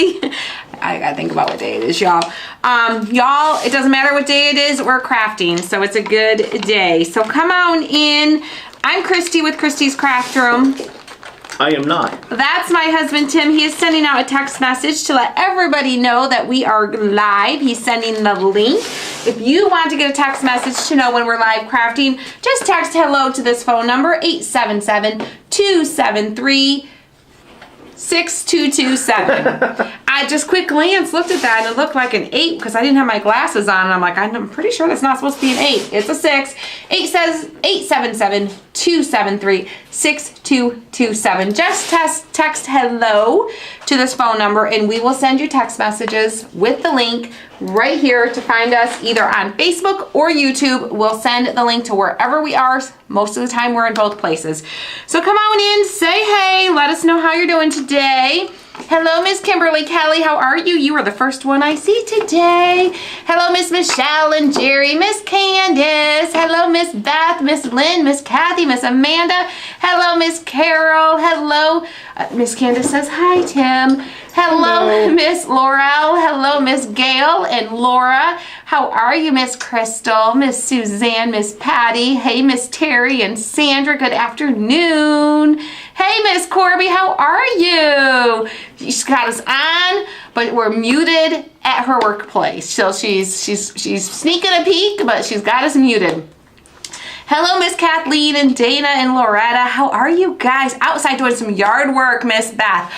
Christy. I gotta think about what day it is, y'all. Y'all, it doesn't matter what day it is, we're crafting, so it's a good day. So come on in. I'm Christy with Christy's Craft Room. I am not. That's my husband, Tim. He is sending out a text message to let everybody know that we are live. He's sending the link. If you want to get a text message to know when we're live crafting, just text hello to this phone number, 877-273-6227. I just quick glance looked at that and it looked like an 8 because I didn't have my glasses on, and I'm like, I'm pretty sure that's not supposed to be an 8. It's a 6. 877-273-6227. Just text hello to this phone number and we will send you text messages with the link right here to find us either on Facebook or YouTube. We'll send the link to wherever we are. Most of the time we're in both places. So come on in, say hey, let us know how you're doing today. Hello, Miss Kimberly Kelly, how are you? You are the first one I see today. Hello, Miss Michelle and Jerry, Miss Candace. Hello, Miss Beth, Miss Lynn, Miss Kathy, Miss Amanda. Hello, Miss Carol. Hello, Miss Candace says hi, Tim. Hello, Miss Laurel. Hello, Miss Gail and Laura. How are you, Miss Crystal, Miss Suzanne, Miss Patty? Hey, Miss Terry and Sandra, good afternoon. Hey, Miss Corby, how are you? She's got us on, but we're muted at her workplace. So she's sneaking a peek, but she's got us muted. Hello, Miss Kathleen and Dana and Loretta. How are you guys? Outside doing some yard work, Miss Beth.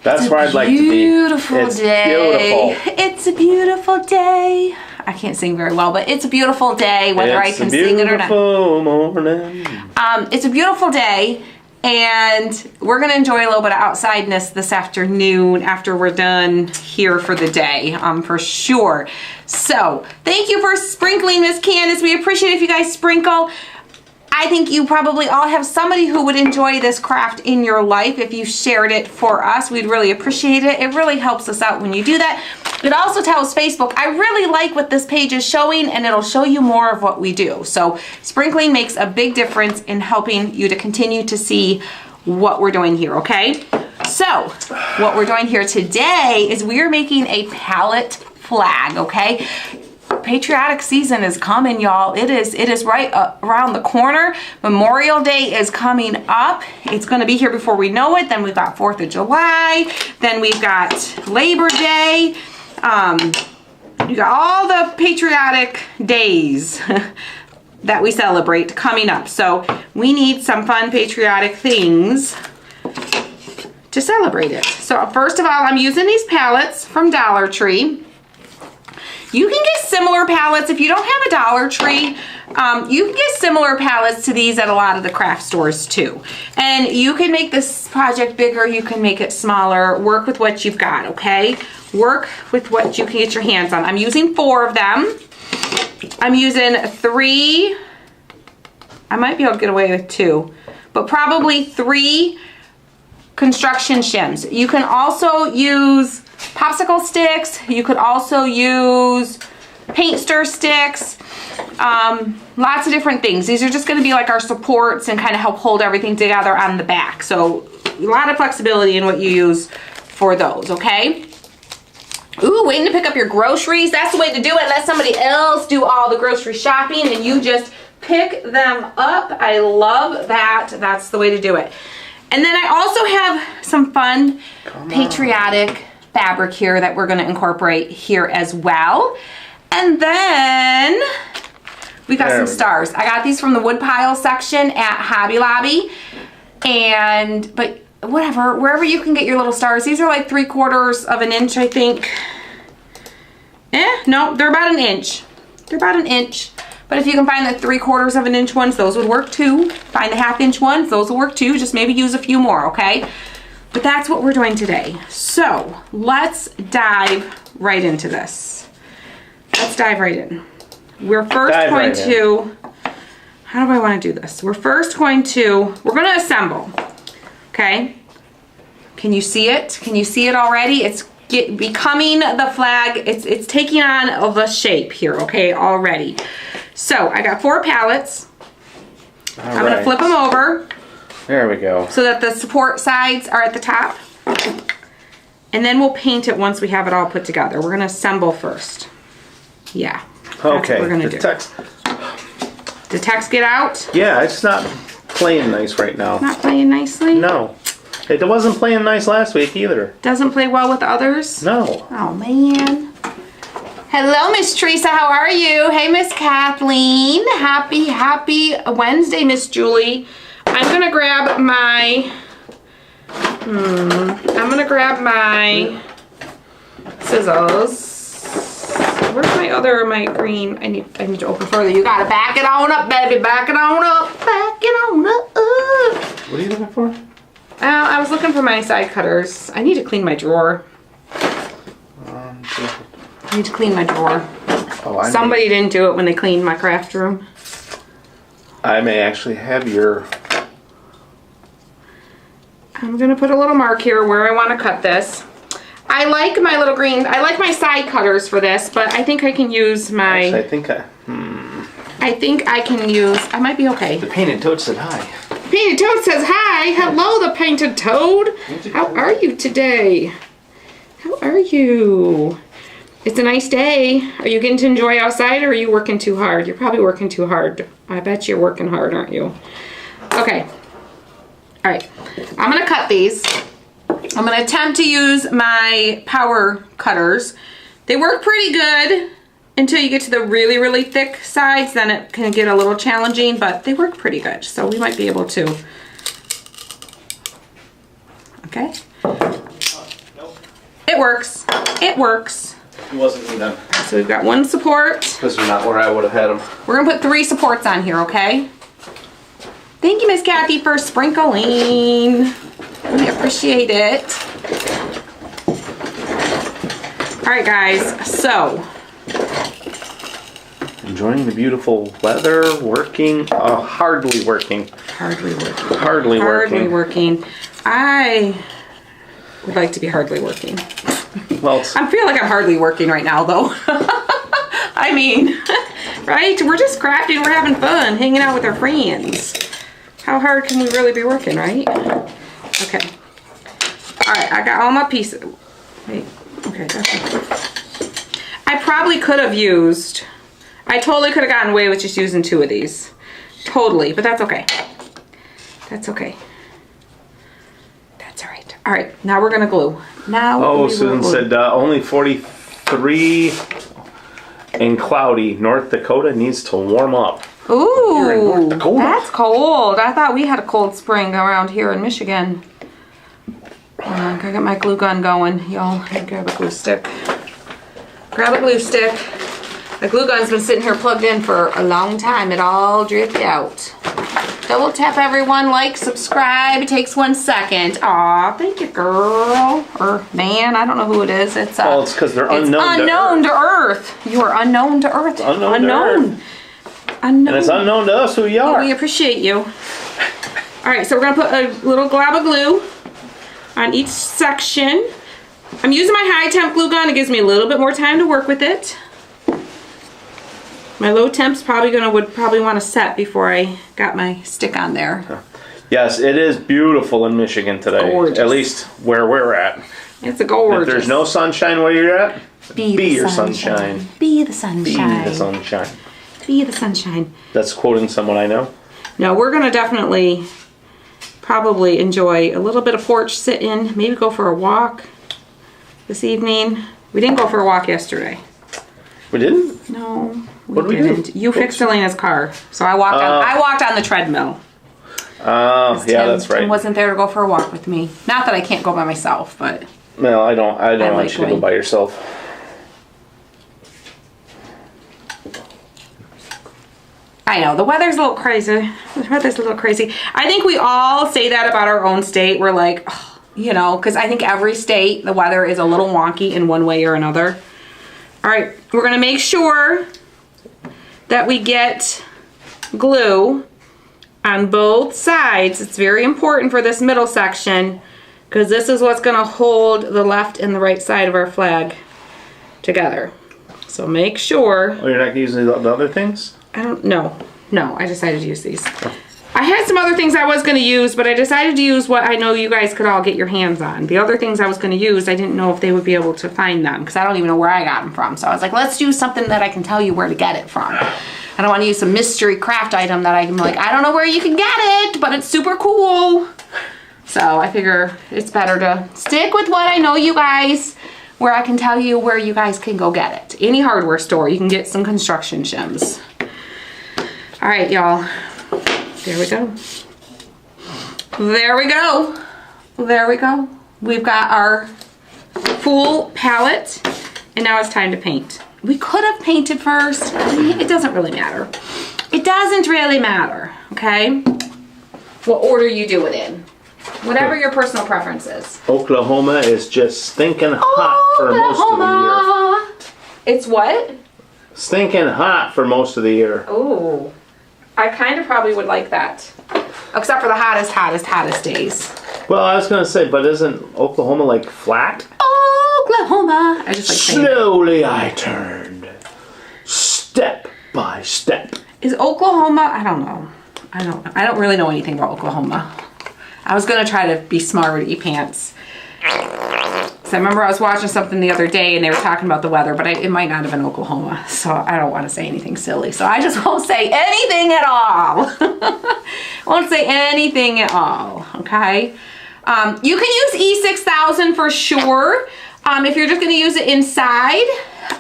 That's where I'd like to be. Beautiful day. Beautiful. It's a beautiful day. I can't sing very well, but it's a beautiful day, whether I can sing it or not. It's a beautiful morning. It's a beautiful day, and we're going to enjoy a little bit of outsideness this afternoon after we're done here for the day, for sure. So, thank you for sprinkling, Miss Candace. We appreciate it if you guys sprinkle. I think you probably all have somebody who would enjoy this craft in your life. If you shared it for us, we'd really appreciate it. It really helps us out when you do that. It also tells Facebook, I really like what this page is showing, and it'll show you more of what we do. So sprinkling makes a big difference in helping you to continue to see what we're doing here, okay? So what we're doing here today is we are making a pallet flag, okay? Patriotic season is coming, y'all. It is right around the corner. Memorial Day is coming up. It's going to be here before we know it. Then we've got 4th of July. Then we've got Labor Day. You got all the patriotic days that we celebrate coming up. So we need some fun patriotic things to celebrate it. So first of all, I'm using these pallets from Dollar Tree. You can get similar pallets if you don't have a Dollar Tree. You can get similar pallets to these at a lot of the craft stores too. And you can make this project bigger, you can make it smaller. Work with what you've got, okay? Work with what you can get your hands on. I'm using 4 of them. I'm using 3. I might be able to get away with 2, but probably 3 construction shims. You can also use popsicle sticks. You could also use paint stir sticks. Lots of different things. These are just going to be like our supports and kind of help hold everything together on the back. So a lot of flexibility in what you use for those, okay? Ooh, waiting to pick up your groceries. That's the way to do it. Let somebody else do all the grocery shopping and you just pick them up. I love that. That's the way to do it. And then I also have some fun patriotic fabric here that we're going to incorporate here as well. And then we got some stars. I got these from the woodpile section at Hobby Lobby. But whatever, wherever you can get your little stars. These are like 3/4 of an inch, I think. No, they're about an inch. They're about an inch. But if you can find the 3/4 of an inch ones, those would work too. Find the 1/2 inch ones, those will work too. Just maybe use a few more, okay? But that's what we're doing today. So let's dive right into this. Let's dive right in. We're first going to, how do I want to do this? We're going to assemble, okay? Can you see it? Can you see it already? It's becoming the flag. It's taking on the shape here, okay, already. So I got 4 pallets. I'm going to flip them over. There we go. So that the support sides are at the top. And then we'll paint it once we have it all put together. We're gonna assemble first. Yeah. That's Okay. what we're gonna the do. text. Did text get out? Yeah, it's not playing nice right now. Not playing nicely? No. It wasn't playing nice last week either. Doesn't play well with others? No. Oh, man. Hello, Miss Teresa. How are you? Hey, Miss Kathleen. Happy Wednesday, Miss Julie. I'm going to grab my... I'm going to grab my scissors. Where's my green? I need to open further. You got to back it on up, baby. Back it on up. Back it on up. What are you looking for? I was looking for my side cutters. I need to clean my drawer. I need to clean my drawer. Oh, Somebody didn't do it when they cleaned my craft room. I may actually have your... I'm going to put a little mark here where I want to cut this. I like my little green, I like my side cutters for this, but I think I can use my... Actually, I think I can use, I might be okay. The painted toad said hi. Painted Toad says hi. Hello, the Painted Toad. How are you today? How are you? It's a nice day. Are you getting to enjoy outside or are you working too hard? You're probably working too hard. I bet you're working hard, aren't you? Okay. All right. I'm going to cut these. I'm going to attempt to use my power cutters. They work pretty good until you get to the really, really thick sides. Then it can get a little challenging, but they work pretty good. So we might be able to. Okay. It works. It works. It wasn't done. So we've got one support. This is not where I would have had them. We're going to put 3 supports on here, okay? Thank you, Miss Kathy, for sprinkling. We appreciate it. All right, guys. So... Enjoying the beautiful weather, working, hardly working. Hardly working. Hardly working. Hardly working. I would like to be hardly working. Well, I feel like I'm hardly working right now, though. I mean, right? We're just crafting, we're having fun, hanging out with our friends. How hard can we really be working, right? Okay. All right, I got all my pieces. Wait, okay. I probably could have used, I totally could have gotten away with just using 2 of these. Totally, but that's okay. That's okay. That's all right. All right, now we're gonna glue. Now. oh, Susan said only 43 and cloudy. North Dakota needs to warm up. You're in North Ooh, Dakota. that's cold. I thought we had a cold spring around here in Michigan. I got my glue gun going, y'all. Grab a glue stick. Grab a glue stick. The glue gun's been sitting here plugged in for a long time. It all dripped out. Double tap everyone, like, subscribe. It takes 1 second. Aw, thank you, girl. Or man, I don't know who it is. It's Well, it's because they're unknown to Earth. You are unknown to Earth. Unknown to Earth. Unknown. And it's unknown to us who you are. We appreciate you. All right, so we're gonna put a little glob of glue on each section. I'm using my high temp glue gun. It gives me a little bit more time to work with it. My low temp's would probably want to set before I got my stick on there. Yes, it is beautiful in Michigan today. Gorgeous. At least where we're at. It's a gorgeous. If there's no sunshine where you're at, Be your the sunshine. Be the Be sunshine. the sunshine. Be the sunshine. That's quoting someone I know. No, we're gonna definitely probably enjoy a little bit of porch sitting. Maybe go for a walk this evening. We didn't go for a walk yesterday. We didn't? No, What we did we do? didn't. You fixed Elena's car, so I walked. I walked on the treadmill. Oh, yeah, that's right. Tim wasn't there to go for a walk with me. Not that I can't go by myself, but No, I don't like want you to go going. by yourself. I know the weather's a little crazy. The weather's a little crazy. I think we all say that about our own state. We're like, oh, you know, because I think every state the weather is a little wonky in one way or another. All right, we're gonna make sure that we get glue on both sides. It's very important for this middle section because this is what's gonna hold the left and the right side of our flag together. So make sure. Oh, you're not using the other things? I don't know. No, I decided to use these. I had some other things I was going to use, but I decided to use what I know you guys could all get your hands on. The other things I was going to use, I didn't know if they would be able to find them because I don't even know where I got them from. So I was like, let's do something that I can tell you where to get it from. I don't want to use some mystery craft item that I'm like, I don't know where you can get it, but it's super cool. So I figure it's better to stick with what I know you guys, where I can tell you where you guys can go get it. Any hardware store, you can get some construction shims. All right, y'all. There we go. There we go. There we go. We've got our full palette, and now it's time to paint. We could have painted first. It doesn't really matter. It doesn't really matter, okay? What order you do it in. Whatever your personal preference is. Oklahoma is just stinking hot for most of the year. It's what? Stinking hot for most of the year. Oh. I kind of probably would like that. Except for the hottest days. Well, I was going to say, but isn't Oklahoma like flat? Oklahoma. I just like saying Slowly I turned. Step by step. Is Oklahoma? I don't know. I don't really know anything about Oklahoma. I was going to try to be smarty pants. So I remember I was watching something the other day and they were talking about the weather, but it might not have been Oklahoma. So I don't want to say anything silly. So I just won't say anything at all. Won't say anything at all. Okay. You can use E6000 for sure. If you're just going to use it inside.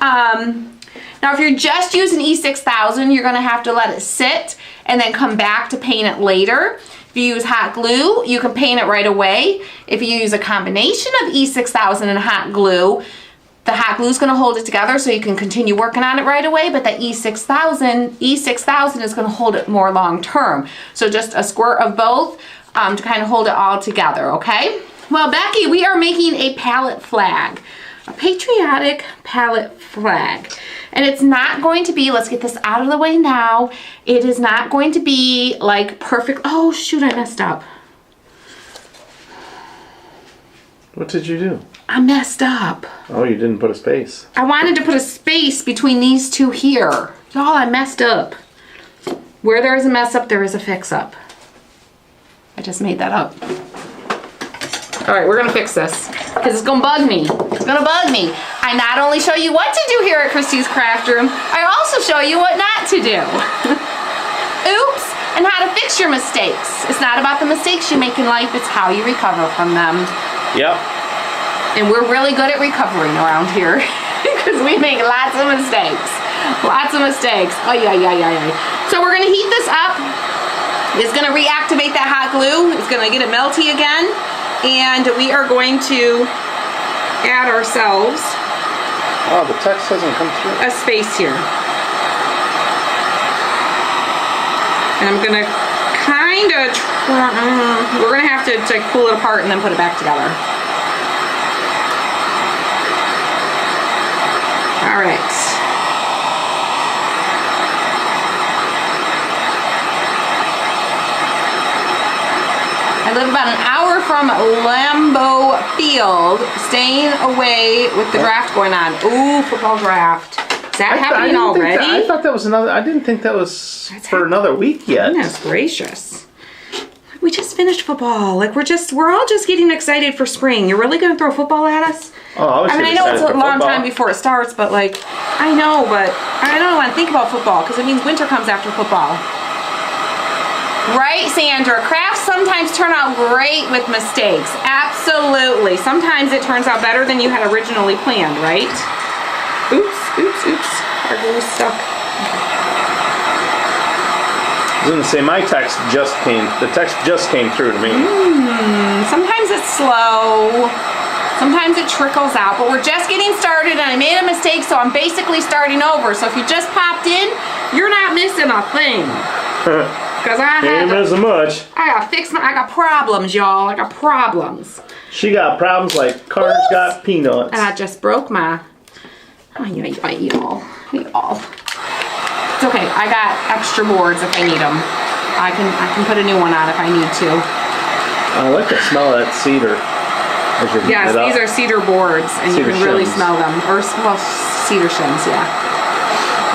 Now, if you're just using E6000, you're going to have to let it sit and then come back to paint it later. If you use hot glue, you can paint it right away. If you use a combination of E6000 and hot glue, the hot glue is going to hold it together so you can continue working on it right away, but the E6000 is going to hold it more long term. So just a squirt of both to kind of hold it all together, okay? Well, Becky, we are making a pallet flag, a patriotic pallet flag. And it's not going to be, let's get this out of the way now, it is not going to be like perfect. Oh shoot, I messed up. What did you do? I messed up. Oh, you didn't put a space. I wanted to put a space between these two here. Y'all, I messed up. Where there is a mess up, there is a fix up. I just made that up. All right, we're gonna fix this because it's gonna bug me. It's gonna bug me. I not only show you what to do here at Christy's Craft Room, I also show you what not to do. Oops, and how to fix your mistakes. It's not about the mistakes you make in life, it's how you recover from them. Yep. And we're really good at recovering around here because we make lots of mistakes. Lots of mistakes. Oh, yeah. So we're gonna heat this up. It's gonna reactivate that hot glue. It's gonna get it melty again. And we are going to add ourselves Oh, the text hasn't come through. a space here. And I'm gonna kind of we're gonna have to pull it apart and then put it back together. All right. I live about an hour from Lambeau Field, staying away with the draft going on. Ooh, football draft. Is that happening already? I thought that was another. I didn't think that was for another week yet. Goodness gracious. We just finished football. Like we're all just getting excited for spring. You're really gonna throw football at us? Oh, I mean, I know it's a long time before it starts, but like, I know, but I don't want to think about football because it means winter comes after football. Right, Sandra? Crafts sometimes turn out great with mistakes. Absolutely. Sometimes it turns out better than you had originally planned, right? Oops. Our glue's stuck. I was gonna say my text just came. The text just came through to me. Sometimes it's slow. Sometimes it trickles out, but we're just getting started and I made a mistake, so I'm basically starting over. So if you just popped in, you're not missing a thing. Because I Ain't missing much. I got problems, y'all. I got problems. She got problems like cars got peanuts. And I just broke my. Y'all. It's okay. I got extra boards if I need them. I can put a new one on if I need to. I like the smell of that cedar. Yes, these are cedar boards, and you can really smell them. Well, cedar shims, yeah.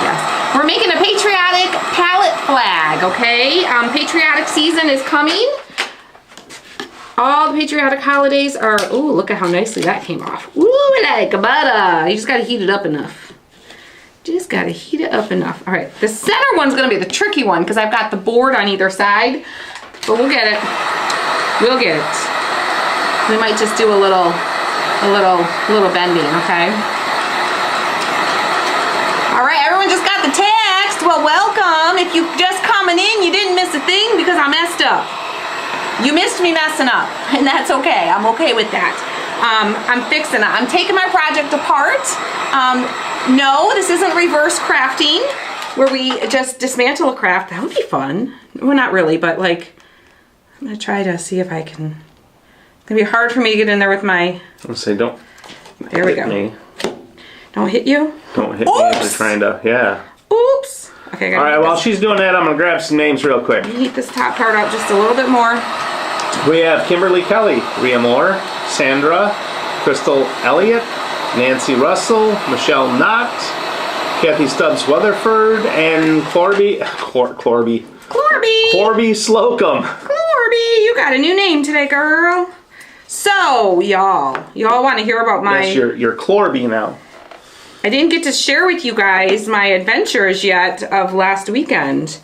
Yes. We're making a patriotic pallet flag, okay? Patriotic season is coming. All the patriotic holidays are, ooh, look at how nicely that came off. Ooh, like butter. You just gotta heat it up enough. Just gotta heat it up enough. All right, the center one's gonna be the tricky one because I've got the board on either side, but we'll get it. We'll get it. We might just do a little bending, okay? All right, everyone just got the text. Well, welcome. If you just coming in, you didn't miss a thing because I messed up. You missed me messing up, and that's okay. I'm okay with that. I'm fixing it. I'm taking my project apart. No, this isn't reverse crafting, where we just dismantle a craft. That would be fun. Well, not really, but like, I'm gonna try to see if I can. It's gonna be hard for me to get in there with my. I'll say don't. There we go. Me. Don't hit you. Don't hit me as we're trying to. Yeah. Oops. Okay. All right. While she's doing that, I'm gonna grab some names real quick. Heat this top part up just a little bit more. We have Kimberly Kelly, Rhea Moore, Sandra, Crystal Elliott, Nancy Russell, Michelle Knott, Kathy Stubbs Weatherford, and Corby Slocum. Corby, you got a new name today, girl. So, y'all want to hear about my... Yes, you're Clorby now. I didn't get to share with you guys my adventures yet of last weekend.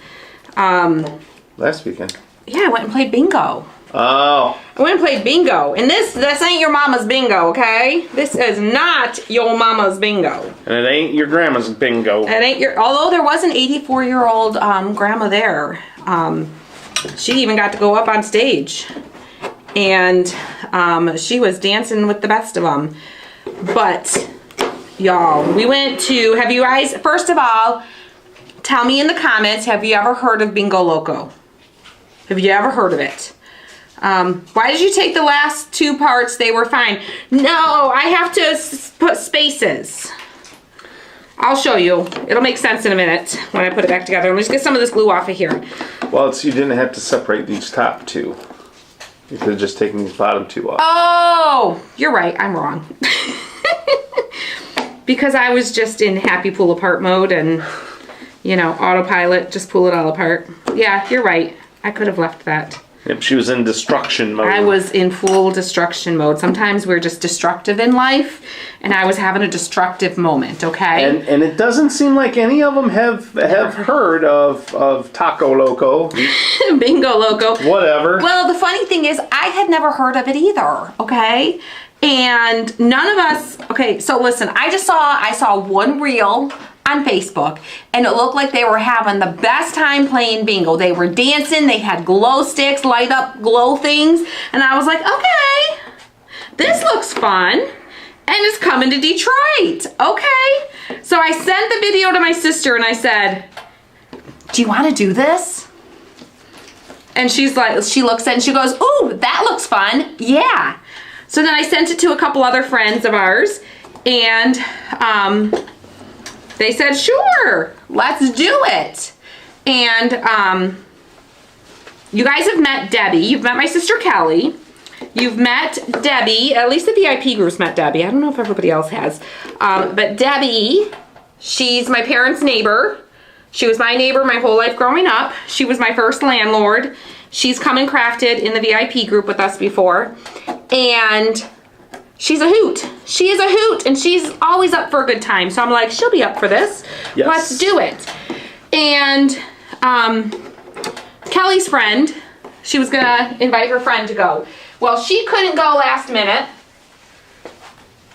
Last weekend? Yeah, I went and played bingo. Oh. I went and played bingo. And this ain't your mama's bingo, okay? This is not your mama's bingo. And it ain't your grandma's bingo. It ain't your... Although there was an 84-year-old grandma there. She even got to go up on stage. And she was dancing with the best of them. But, y'all, we went to... Have you guys... First of all, tell me in the comments, have you ever heard of Bingo Loco? Have you ever heard of it? Why did you take the last two parts? They were fine. No, I have to put spaces. I'll show you. It'll make sense in a minute when I put it back together. Let me just get some of this glue off of here. Well, you didn't have to separate these top two. You could have just taken these bottom two off. Oh, you're right. I'm wrong. Because I was just in happy pull apart mode and, you know, autopilot, just pull it all apart. Yeah, you're right. I could have left that. Yep, she was in destruction mode. I was in full destruction mode. Sometimes we're just destructive in life, and I was having a destructive moment, okay? And it doesn't seem like any of them have heard of Taco Loco. Bingo Loco. Whatever. Well, the funny thing is, I had never heard of it either, okay? And none of us, okay, so listen, I saw one reel on Facebook, and it looked like they were having the best time playing bingo. They were dancing, they had glow sticks, light up glow things, and I was like, okay, this looks fun, and it's coming to Detroit, okay. So I sent the video to my sister, and I said, do you want to do this? And she's like, she looks at it, and she goes, ooh, that looks fun, yeah. So then I sent it to a couple other friends of ours, and they said, sure, let's do it. And you guys have met Debbie. You've met my sister Kelly. You've met Debbie. At least the VIP group's met Debbie. I don't know if everybody else has. But Debbie, she's my parents' neighbor. She was my neighbor my whole life growing up. She was my first landlord. She's come and crafted in the VIP group with us before. And she's a hoot. She is a hoot, and she's always up for a good time. So I'm like, she'll be up for this. Yes. Let's do it. And Kelly's friend, she was gonna invite her friend to go. Well, she couldn't go last minute.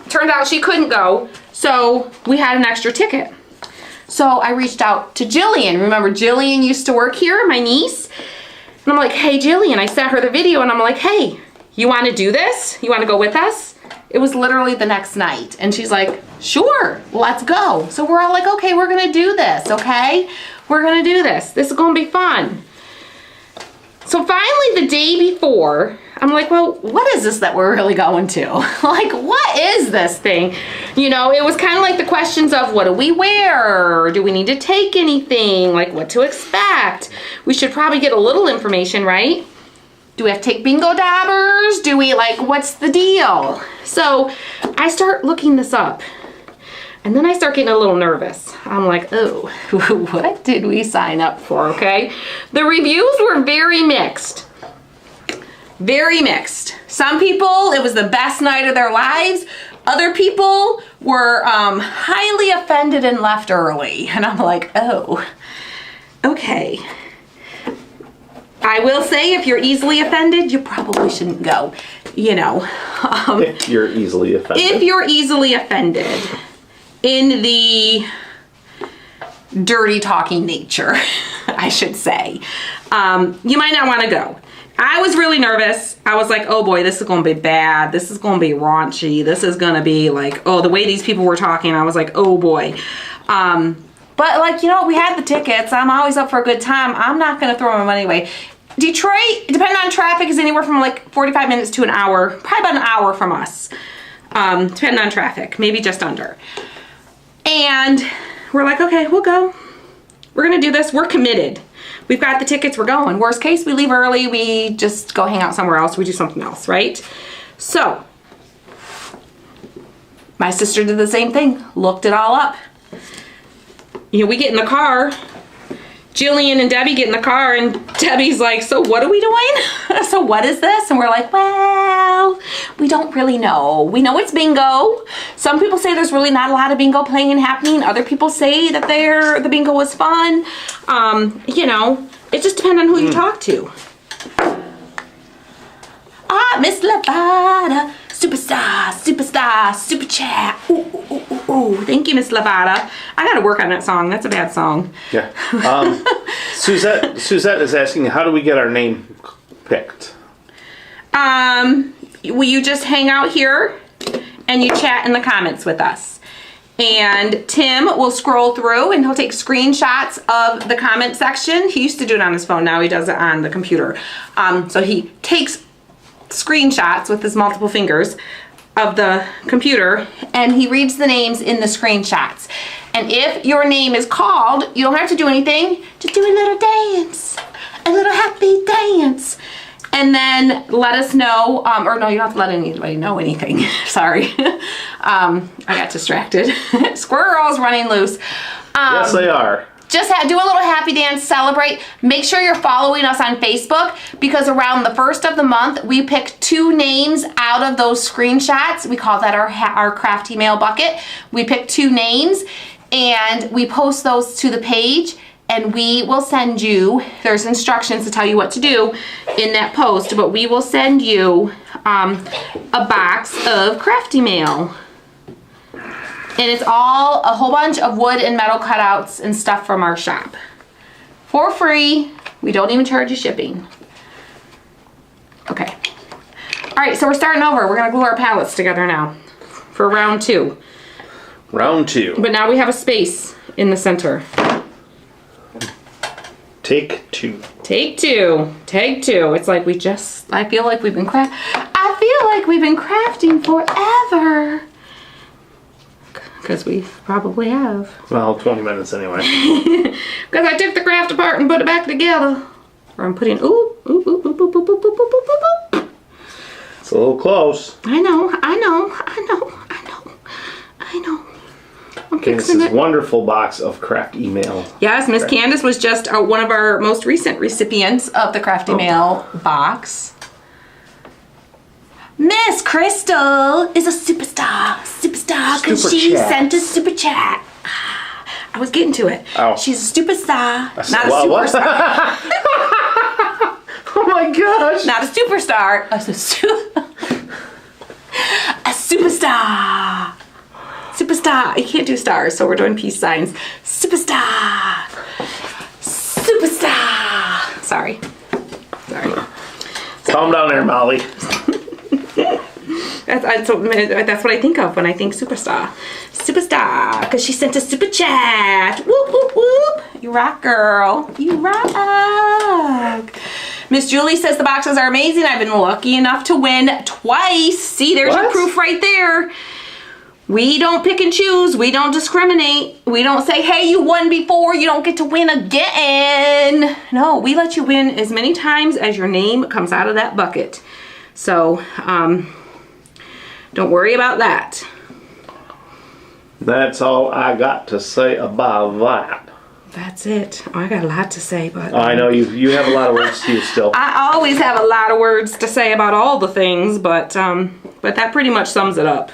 Turned out she couldn't go, so we had an extra ticket. So I reached out to Jillian. Remember, Jillian used to work here, my niece. And I'm like, hey, Jillian, I sent her the video, and I'm like, hey, you want to do this? You want to go with us? It was literally the next night. And she's like, sure, let's go. So we're all like, okay, we're going to do this, okay? We're going to do this. This is going to be fun. So finally, the day before, I'm like, well, what is this that we're really going to? Like, what is this thing? You know, it was kind of like the questions of, what do we wear? Do we need to take anything? Like, what to expect? We should probably get a little information, right? Do we have to take bingo dabbers? Do we, like, what's the deal? So I start looking this up. And then I start getting a little nervous. I'm like, oh, what did we sign up for, okay? The reviews were very mixed. Very mixed. Some people, it was the best night of their lives. Other people were highly offended and left early. And I'm like, oh, okay. I will say, if you're easily offended, you probably shouldn't go, you know. If you're easily offended. If you're easily offended in the dirty talking nature, I should say, you might not want to go. I was really nervous. I was like, oh boy, this is going to be bad. This is going to be raunchy. This is going to be like, oh, the way these people were talking, I was like, oh boy. But like, you know, we had the tickets. I'm always up for a good time. I'm not going to throw my money away. Detroit, depending on traffic, is anywhere from like 45 minutes to an hour. Probably about an hour from us. Depending on traffic. Maybe just under. And we're like, okay, we'll go. We're going to do this. We're committed. We've got the tickets, we're going. Worst case, we leave early, we just go hang out somewhere else, we do something else, right? So, my sister did the same thing, looked it all up. You know, we get in the car, Jillian and Debbie get in the car, and Debbie's like, so what are we doing? So what is this? And we're like, well, we don't really know. We know it's bingo. Some people say there's really not a lot of bingo playing and happening. Other people say that the bingo was fun. You know, it just depends on who you talk to. Ah, Miss Lavada, superstar, super chat. Ooh, ooh, ooh, ooh. Thank you, Miss Lavada. I gotta work on that song. That's a bad song. Yeah. Suzette is asking, how do we get our name picked? Will you just hang out here and you chat in the comments with us? And Tim will scroll through and he'll take screenshots of the comment section. He used to do it on his phone. Now he does it on the computer. So he takes screenshots with his multiple fingers of the computer and he reads the names in the screenshots. And if your name is called, you don't have to do anything. Just do a little dance, a little happy dance. And then let us know, or no, you don't have to let anybody know anything. Sorry. I got distracted. Squirrels running loose. Yes, they are. Just do a little happy dance, celebrate. Make sure you're following us on Facebook because around the 1st of the month, we pick 2 names out of those screenshots. We call that our crafty mail bucket. We pick 2 names and we post those to the page and we will send you, there's instructions to tell you what to do in that post, but we will send you a box of crafty mail. And it's all a whole bunch of wood and metal cutouts and stuff from our shop. For free. We don't even charge you shipping. Okay. All right, so we're starting over. We're gonna glue our pallets together now for round 2. Round 2. But now we have a space in the center. Take 2. Take 2. Take 2. It's like I feel like we've been crafting forever. Because we probably have. Well, 20 minutes anyway. Because I took the craft apart and put it back together. Or I'm putting, ooh. It's a little close. I know. Okay, this is a wonderful box of craft email. Yes, Miss Candace was just one of our most recent recipients of the crafty mail box. Miss Crystal is a superstar because she sent a super chat. I was getting to it. Oh. She's a superstar, not a What? superstar. Oh my gosh. Not a superstar. A superstar. Superstar. You can't do stars, so we're doing peace signs. Superstar. Sorry. Calm down there, Molly. That's what I think of when I think superstar. Superstar, because she sent a super chat. Whoop, whoop, whoop. You rock, girl. You rock. Miss Julie says the boxes are amazing. I've been lucky enough to win twice. See, there's your proof right there. We don't pick and choose. We don't discriminate. We don't say, hey, you won before. You don't get to win again. No, we let you win as many times as your name comes out of that bucket. So, don't worry about that. That's all I got to say about that. That's it. Oh, I got a lot to say, but I know you have a lot of words to use still. I always have a lot of words to say about all the things, but that pretty much sums it up.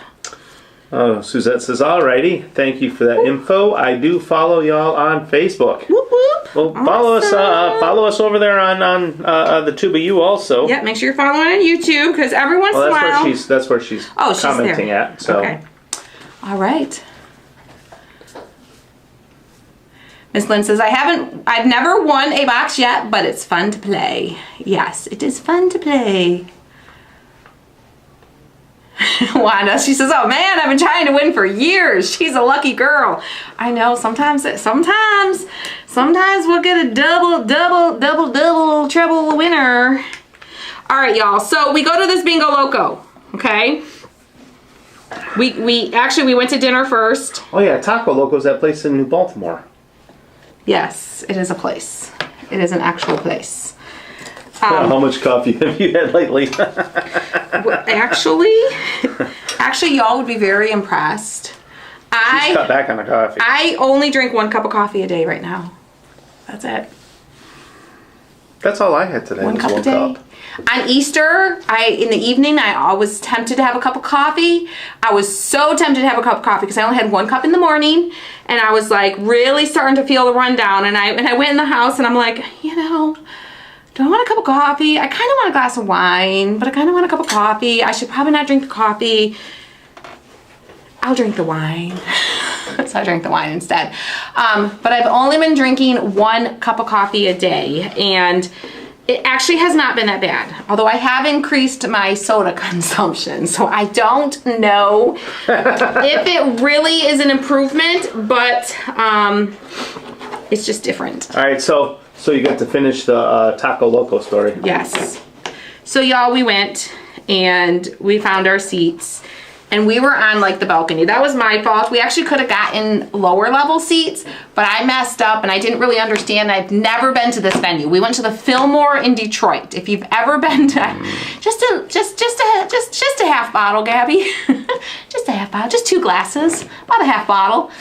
Oh, Suzette says, alrighty, thank you for that info. I do follow y'all on Facebook. Whoop whoop. Well, follow us over there on the Tuba U also. Yeah, make sure you're following on YouTube, because every once in a while. That's where she's commenting there. at. So. Okay. All right. Miss Lynn says, I've never won a box yet, but it's fun to play. Yes, it is fun to play. Wanda, she says, oh man, I've been trying to win for years. She's a lucky girl. I know, sometimes we'll get a double treble winner. All right, y'all, so we go to this Bingo Loco, okay? We went to dinner first. Oh yeah, Taco Loco's that place in New Baltimore. Yes, it is a place. It is an actual place. How much coffee have you had lately? Actually, y'all would be very impressed. She's cut back on the coffee. I only drink 1 cup of coffee a day right now. That's it. That's all I had today. 1 cup a day. On Easter, in the evening, I was tempted to have a cup of coffee. I was so tempted to have a cup of coffee because I only had 1 cup in the morning, and I was like really starting to feel the rundown. And I went in the house and I'm like, you know, do I want a cup of coffee? I kind of want a glass of wine, but I kind of want a cup of coffee. I should probably not drink the coffee. I'll drink the wine. So I drank the wine instead. But I've only been drinking 1 cup of coffee a day, and it actually has not been that bad. Although I have increased my soda consumption, so I don't know if it really is an improvement, but it's just different. All right, so you got to finish the Taco Loco story. Yes. So y'all, we went and we found our seats. And we were on like the balcony. That was my fault. We actually could have gotten lower level seats, but I messed up and I didn't really understand. I've never been to this venue. We went to the Fillmore in Detroit. If you've ever been to, just a half bottle, Gabby. Just a half bottle, just 2 glasses, about a half bottle.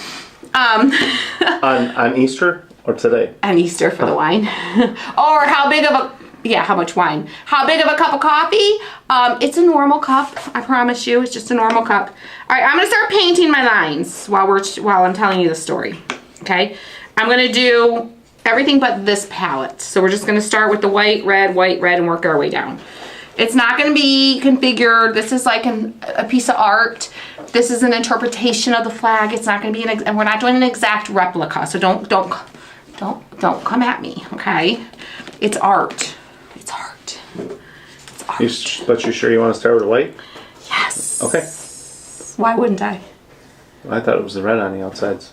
On Easter or today? On Easter for the wine. Or how much wine? How big of a cup of coffee? It's a normal cup. I promise you, it's just a normal cup. All right, I'm gonna start painting my lines while I'm telling you the story. Okay, I'm gonna do everything but this palette. So we're just gonna start with the white, red, and work our way down. It's not gonna be configured. This is like a piece of art. This is an interpretation of the flag. It's not gonna be and we're not doing an exact replica. So don't come at me. Okay, it's art. It's art. It's art. But you're sure you want to start with the white? Yes. Okay. Why wouldn't I? I thought it was the red on the outsides.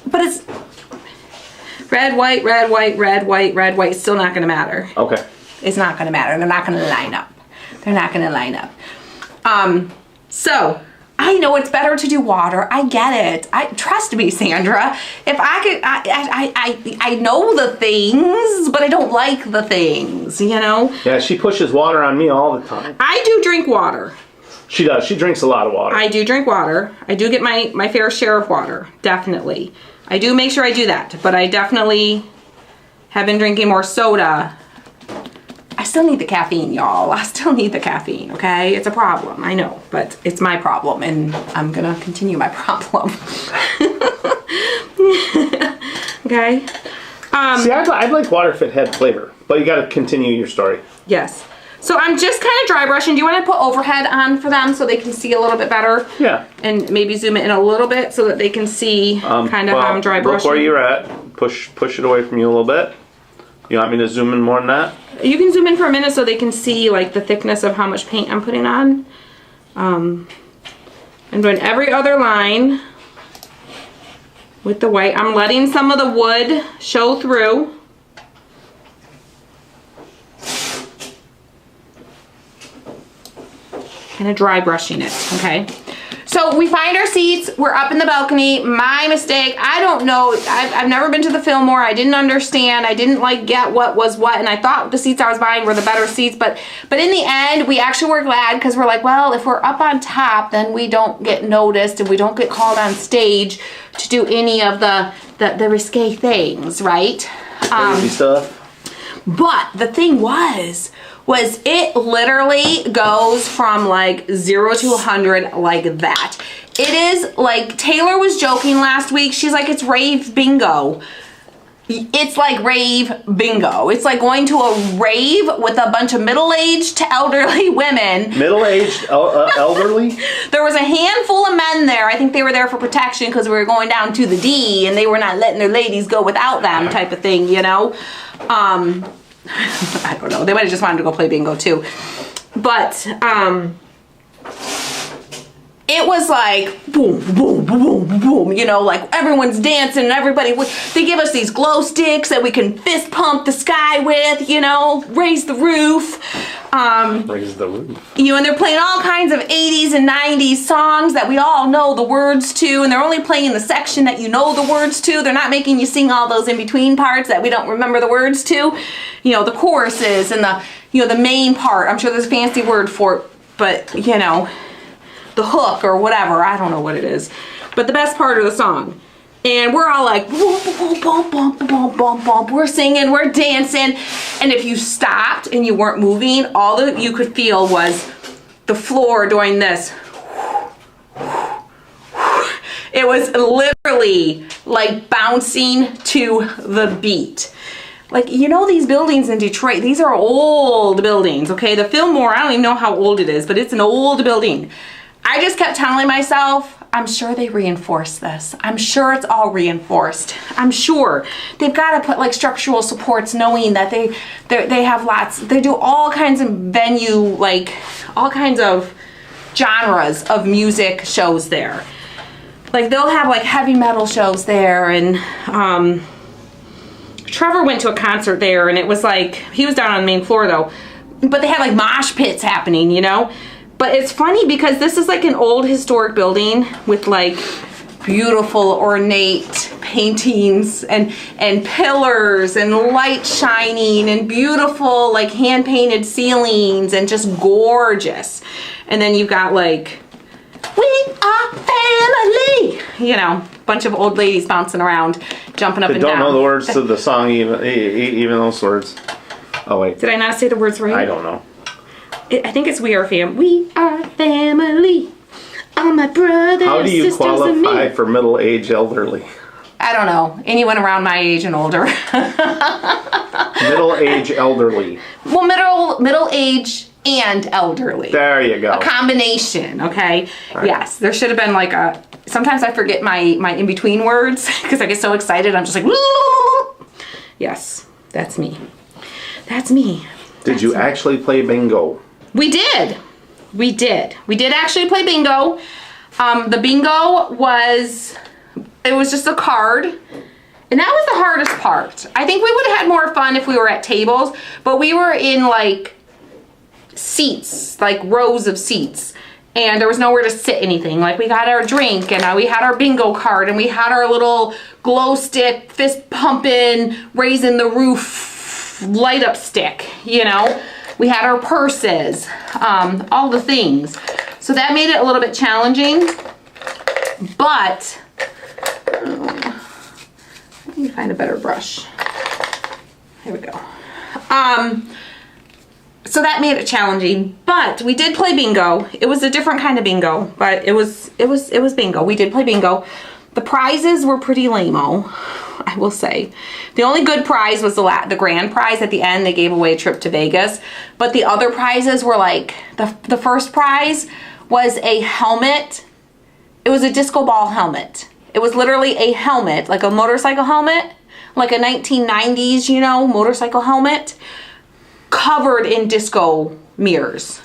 But it's red, white, red, white, red, white, red, white. It's still not going to matter. Okay. It's not going to matter. They're not going to line up. They're not going to line up. So I know it's better to do water. I get it. Trust me, Sandra. If I could, I know the things, but I don't like the things, you know? Yeah, she pushes water on me all the time. I do drink water. She does. She drinks a lot of water. I do drink water. I do get my fair share of water, definitely. I do make sure I do that, but I definitely have been drinking more soda. I still need the caffeine, y'all. I still need the caffeine, okay? It's a problem, I know, but it's my problem, and I'm gonna continue my problem. Okay? See, I'd like water if it had flavor, but you gotta continue your story. Yes. So I'm just kind of dry brushing. Do you want to put overhead on for them so they can see a little bit better? Yeah. And maybe zoom it in a little bit so that they can see kind of how I'm dry brushing. Look where you're at. Push it away from you a little bit. You want me to zoom in more than that? You can zoom in for a minute so they can see like the thickness of how much paint I'm putting on. I'm doing every other line with the white. I'm letting some of the wood show through. Kind of dry brushing it, okay? So So we find our seats. We're up in the balcony. My mistake. I don't know. I've never been to the Fillmore. I didn't understand. I didn't like get what was what, and I thought the seats I was buying were the better seats. But in the end, we actually were glad because we're like, well, if we're up on top, then we don't get noticed and we don't get called on stage to do any of the risque things, right? Crazy stuff. But the thing was it literally goes from like 0 to 100 like that. It is like, Taylor was joking last week. She's like, it's rave bingo. It's like rave bingo. It's like going to a rave with a bunch of middle-aged to elderly women. Middle-aged, elderly? There was a handful of men there. I think they were there for protection because we were going down to the D and they were not letting their ladies go without them type of thing, you know? I don't know. They might have just wanted to go play bingo too. But it was like boom, boom, boom, boom, you know, like everyone's dancing and everybody, they give us these glow sticks that we can fist pump the sky with, you know, raise the roof. Raise the roof. You know, and they're playing all kinds of 80s and 90s songs that we all know the words to, and they're only playing the section that you know the words to. They're not making you sing all those in-between parts that we don't remember the words to. You know, the choruses and the, you know, the main part. I'm sure there's a fancy word for it, but, you know, the hook or whatever. I don't know what it is. But the best part of the song. And we're all like, boom, boom, boom, boom, boom, boom, boom. We're singing, we're dancing. And if you stopped and you weren't moving, all that you could feel was the floor doing this. It was literally like bouncing to the beat. Like, you know, these buildings in Detroit, these are old buildings, okay? The Fillmore, I don't even know how old it is, but it's an old building. I just kept telling myself, I'm sure they reinforced this. I'm sure it's all reinforced. I'm sure. They've got to put like structural supports knowing that they have lots, they do all kinds of venue, like all kinds of genres of music shows there. Like they'll have like heavy metal shows there, and Trevor went to a concert there, and it was like, he was down on the main floor though, but they had like mosh pits happening, you know? But it's funny because this is like an old historic building with like beautiful ornate paintings and pillars and light shining and beautiful like hand painted ceilings and just gorgeous. And then you've got like, we are family, you know, bunch of old ladies bouncing around, jumping up and down. They don't know the words to the song, even those words. Oh wait. Did I not say the words right? I don't know. I think it's we are fam. We are family. All my brothers, how do you sisters, qualify and me. for middle-aged elderly? I don't know. Anyone around my age and older. Middle-aged elderly. Well, middle age and elderly. There you go. A combination, okay? Right. Yes, there should have been like a, sometimes I forget my in-between words because I get so excited. I'm just like, yes, that's me. That's me. Did you actually play bingo? We did. We did actually play bingo. The bingo was, it was just a card. And that was the hardest part. I think we would have had more fun if we were at tables, but we were in like seats, like rows of seats. And there was nowhere to sit anything. Like we got our drink and we had our bingo card and we had our little glow stick, fist pumping, raising the roof, light up stick, you know. We had our purses, all the things. So that made it a little bit challenging, but I need to find a better brush. Here we go. So that made it challenging, but we did play bingo. It was a different kind of bingo, but it was bingo. We did play bingo. The prizes were pretty lame-o, I will say. The only good prize was the grand prize at the end. They gave away a trip to Vegas. But the other prizes were like, the first prize was a helmet. It was a disco ball helmet. It was literally a helmet, like a motorcycle helmet, like a 1990s, you know, motorcycle helmet, covered in disco mirrors.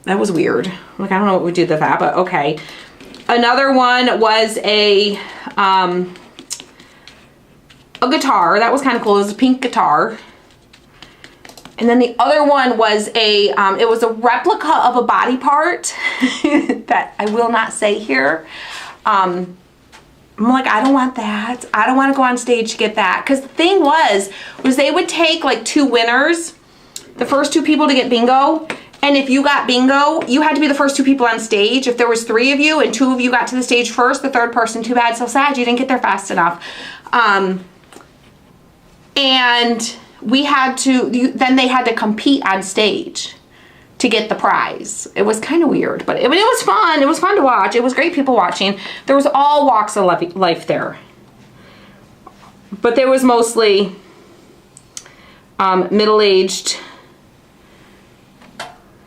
That was weird. Like, I don't know what we did with that, but okay. Another one was a guitar. That was kind of cool. It was a pink guitar. And then the other one was it was a replica of a body part that I will not say here. I'm like, I don't want that. I don't want to go on stage to get that. Because the thing was they would take like 2 winners, the first 2 people to get bingo. And if you got bingo, you had to be the first 2 people on stage. If there was 3 of you and 2 of you got to the stage first, the third person, too bad, so sad, you didn't get there fast enough. And we had to, then they had to compete on stage to get the prize. It was kind of weird, but it was fun. It was fun to watch. It was great people watching. There was all walks of life there. But there was mostly middle-aged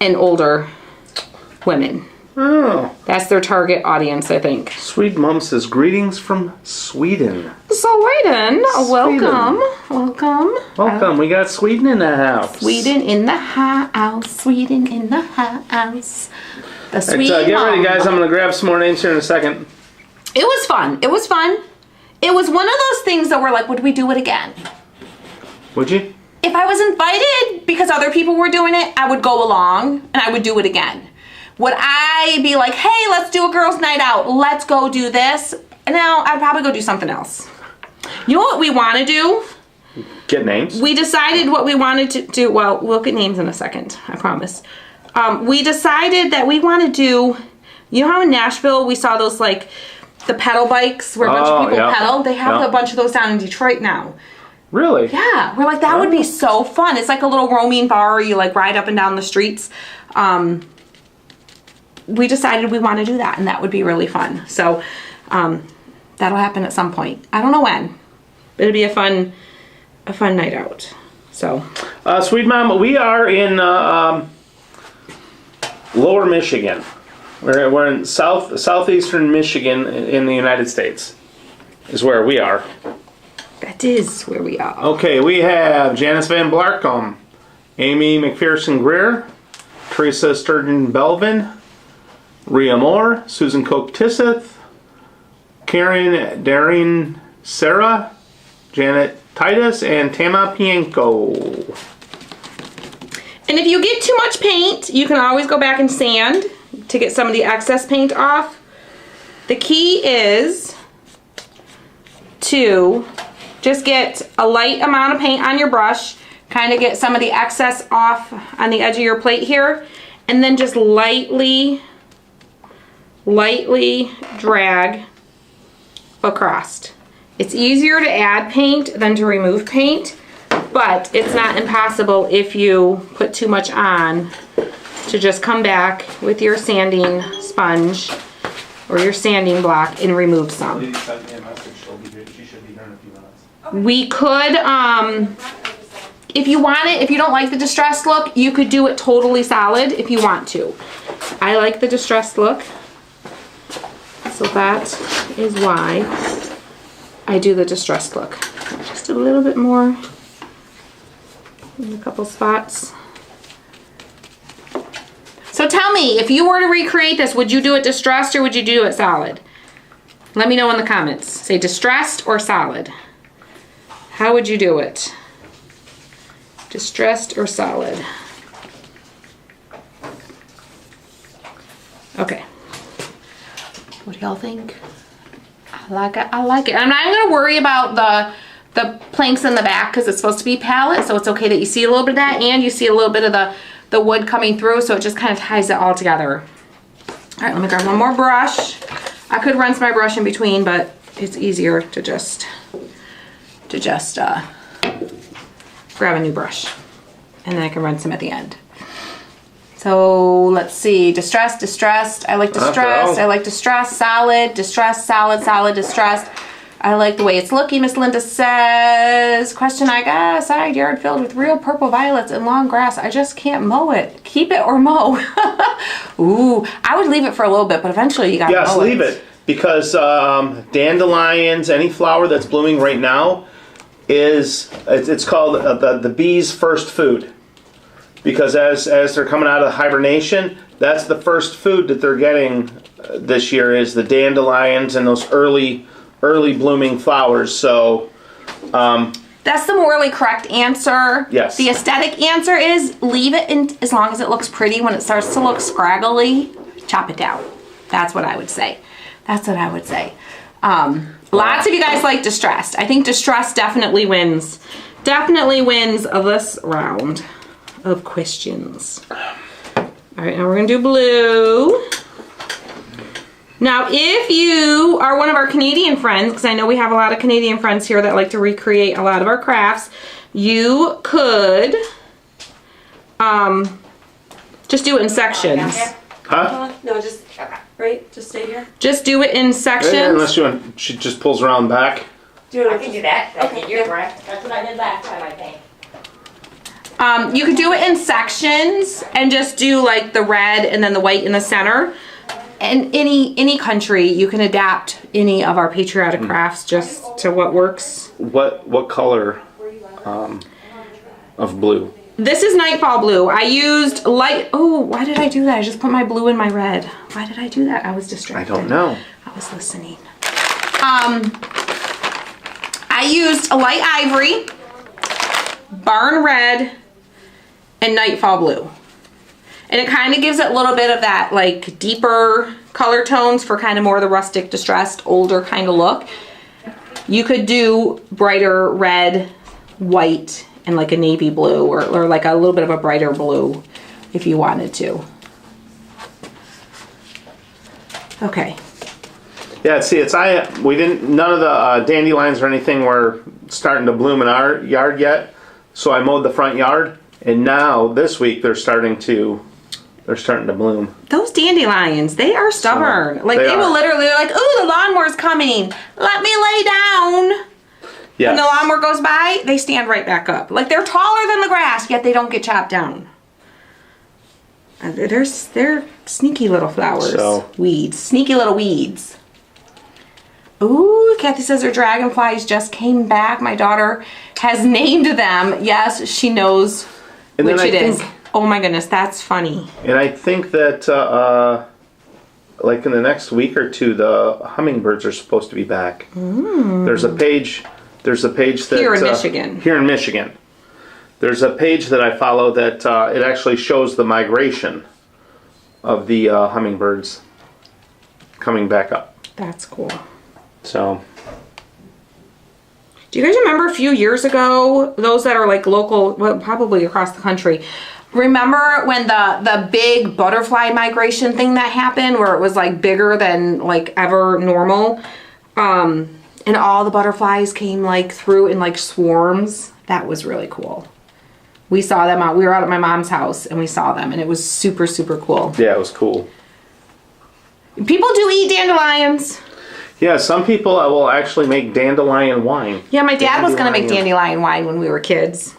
and older women. Oh. That's their target audience, I think. Sweet Mom says, greetings from Sweden. Sweden, welcome. Welcome, we got Sweden in the house. Sweden in the house, Sweden in the house. The sweet Get ready, mom. guys. I'm going to grab some more names here in a second. It was fun. It was fun. It was one of those things that were like, would we do it again? Would you? If I was invited because other people were doing it, I would go along and I would do it again. Would I be like, hey, let's do a girls' night out. Let's go do this. No, I'd probably go do something else. You know what we want to do? Get names. We decided what we wanted to do. Well, we'll get names in a second, I promise. We decided that we want to do, you know how in Nashville we saw those like the pedal bikes where a bunch of people pedal? They have a bunch of those down in Detroit now. Really? Yeah, we're like, that would be so fun. It's like a little roaming bar. You like ride up and down the streets. We decided we want to do that, and that would be really fun. So that'll happen at some point. I don't know when, but it'll be a fun night out. So, Sweet Mom, we are in Lower Michigan. We're in southeastern Michigan in the United States. Is where we are. that is where we are. Okay, we have Janice Van Blarcom, Amy McPherson Greer, Teresa Sturgeon Belvin, Rhea Moore, Susan Koch Tisseth, Karen Daring Sarah, Janet Titus, and Tama Pienko. And if you get too much paint, you can always go back and sand to get some of the excess paint off. The key is to just get a light amount of paint on your brush, kind of get some of the excess off on the edge of your plate here, and then just lightly drag across. It's easier to add paint than to remove paint, but it's not impossible if you put too much on to just come back with your sanding sponge or your sanding block and remove some. We could, if you want it, if you don't like the distressed look, you could do it totally solid if you want to. I like the distressed look. So that is why I do the distressed look. Just a little bit more in a couple spots. So tell me, if you were to recreate this, would you do it distressed or would you do it solid? Let me know in the comments. Say distressed or solid. How would you do it? Distressed or solid? Okay. What do y'all think? I like it. I like it. I'm not going to worry about the planks in the back because it's supposed to be pallet, so it's okay that you see a little bit of that and you see a little bit of the wood coming through, so it just kind of ties it all together. All right, let me grab one more brush. I could rinse my brush in between, but it's easier to just grab a new brush, and then I can rinse them at the end. So let's see, distressed. I like distressed. I like distressed, solid, distressed. I like the way it's looking, Miss Linda says. Question, I got a side yard filled with real purple violets and long grass. I just can't mow it. Keep it or mow. Ooh, I would leave it for a little bit, but eventually you gotta mow it. Yes, leave it. Because dandelions, any flower that's blooming right now, it's called the bee's first food. Because as they're coming out of hibernation, that's the first food that they're getting this year is the dandelions and those early blooming flowers. So That's the morally correct answer. Yes. The aesthetic answer is leave it in as long as it looks pretty. When it starts to look scraggly, chop it down. That's what I would say. That's what I would say. Lots of you guys like distressed. I think distressed definitely wins. Definitely wins this round of questions. All right, now we're gonna do blue. Now, if you are one of our Canadian friends, because I know we have a lot of Canadian friends here that like to recreate a lot of our crafts, you could just do it in sections. Huh? No, just right. Just stay here. Just do it in sections. Yeah, unless you want, she just pulls around back. I can do that. Okay, You're correct. That's what I did last time, I think. You could do it in sections and just do like the red and then the white in the center. And any country, you can adapt any of our patriotic crafts just to what works. What color of blue? This is Nightfall Blue. I used light, oh, why did I do that? I just put my blue in my red. Why did I do that? I was distracted. I don't know. I was listening. I used a light ivory, barn red, and Nightfall Blue. And it kind of gives it a little bit of that like deeper color tones for kind of more of the rustic, distressed, older kind of look. You could do brighter red, white, and like a navy blue or like a little bit of a brighter blue if you wanted to. Okay. Yeah, see, none of the dandelions or anything were starting to bloom in our yard yet. So I mowed the front yard, and now this week they're starting to bloom. Those dandelions, they are stubborn. Like they will literally, they're like, ooh, the lawnmower's coming. Let me lay down. Yes. When the lawnmower goes by, they stand right back up. Like they're taller than the grass, yet they don't get chopped down. They're sneaky little flowers. So. Weeds. Sneaky little weeds. Ooh, Kathy says her dragonflies just came back. My daughter has named them. Yes, she knows which it is. Oh my goodness, that's funny. And I think that like in the next week or two, the hummingbirds are supposed to be back. There's a page that Here in Michigan. Here in Michigan. There's a page that I follow that it actually shows the migration of the hummingbirds coming back up. That's cool. So. Do you guys remember a few years ago, those that are like local, well, probably across the country, remember when the big butterfly migration thing that happened where it was like bigger than like ever normal? And all the butterflies came like through in like swarms. That was really cool. We saw them out. We were out at my mom's house and we saw them and it was super, super cool. Yeah, it was cool. People do eat dandelions. Yeah, some people will actually make dandelion wine. Yeah, my dad was going to make dandelion wine when we were kids.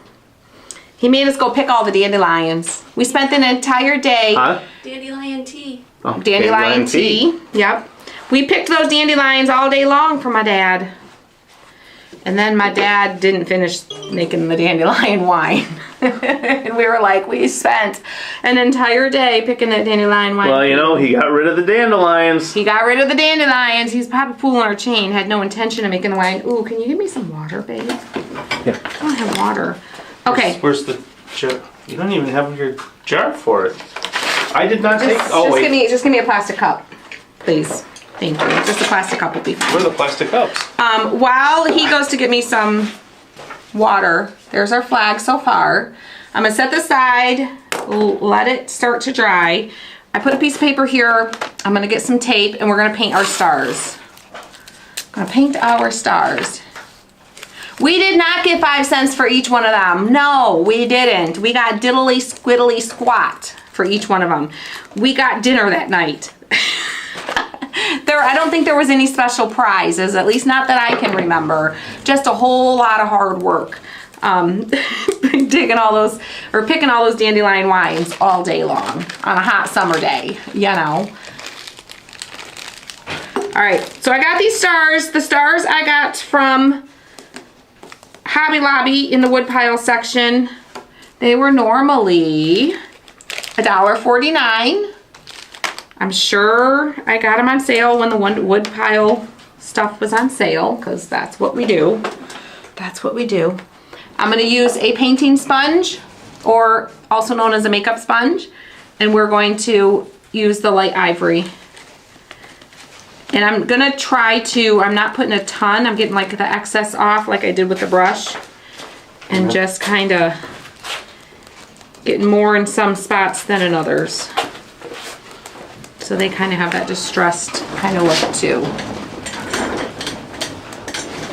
He made us go pick all the dandelions. We spent an entire day. Huh? Dandelion tea. Oh, Dandelion tea. Yep. We picked those dandelions all day long for my dad. And then my dad didn't finish making the dandelion wine. And we were like, we spent an entire day picking that dandelion wine. Well, you know, he got rid of the dandelions. He got rid of the dandelions. He's probably pulling our chain. Had no intention of making the wine. Ooh, can you give me some water, babe? Yeah. I don't have water. Okay. Where's the jar? You don't even have your jar for it. I did not take. Just give me a plastic cup, please. Thank you. Just a plastic cup will be fine. Where are the plastic cups? While he goes to get me some water, there's our flag so far. I'm gonna set this aside, let it start to dry. I put a piece of paper here. I'm gonna get some tape and we're gonna paint our stars. Gonna paint our stars. We did not get 5 cents for each one of them. No, we didn't. We got diddly squiddly squat for each one of them. We got dinner that night. I don't think there was any special prizes, at least not that I can remember. Just a whole lot of hard work. Digging all those, or picking all those dandelion wines all day long on a hot summer day, you know. All right, so I got these stars. The stars I got from Hobby Lobby in the woodpile section. They were normally $1.49. I'm sure I got them on sale when the woodpile stuff was on sale, because that's what we do. That's what we do. I'm gonna use a painting sponge, or also known as a makeup sponge, and we're going to use the light ivory. And I'm gonna try to, I'm not putting a ton, I'm getting like the excess off like I did with the brush, and just kind of getting more in some spots than in others. So they kind of have that distressed kind of look too.